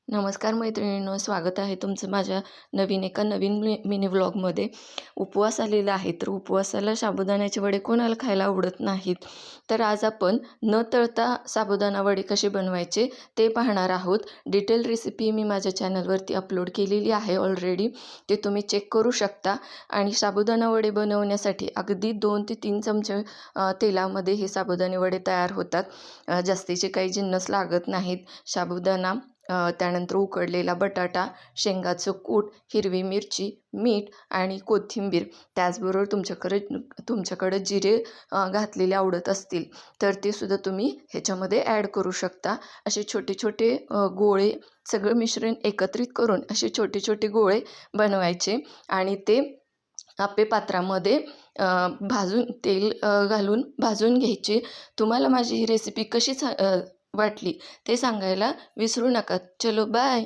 नमस्कार मैत्रिणींनो, स्वागत आहे तुमचं माझ्या एका नवीन मिनी व्लॉगमध्ये. उपवास आलेला आहे, तर उपवासाला साबुदाण्याचे वडे कोणाला खायला आवडत नाहीत. तर आज आपण न तळता साबुदाणा वडे कसे बनवायचे ते पाहणार आहोत. डिटेल रेसिपी मी माझ्या चॅनलवरती अपलोड केलेली आहे ऑलरेडी, ते तुम्ही चेक करू शकता. आणि साबुदाणा वडे बनवण्यासाठी अगदी 2 ते 3 चमचे तेलामध्ये हे साबुदाणे वडे तयार होतात. जास्तीचे काही जिन्नस लागत नाहीत. साबुदाणा, त्यानंतर उकडलेला बटाटा, शेंगाचं कूट, हिरवी मिरची, मीठ आणि कोथिंबीर. त्याचबरोबर तुमच्याकडे जिरे घातलेले आवडत असतील तर ते सुद्धा तुम्ही ह्याच्यामध्ये ॲड करू शकता. असे छोटे छोटे गोळे, सगळं मिश्रण एकत्रित करून असे छोटे छोटे गोळे बनवायचे आणि ते आप्पे पात्रामध्ये तेल घालून भाजून घ्यायचे. तुम्हाला माझी ही रेसिपी कशी वाटली ते सांगायला विसरू नका. चलो बाय.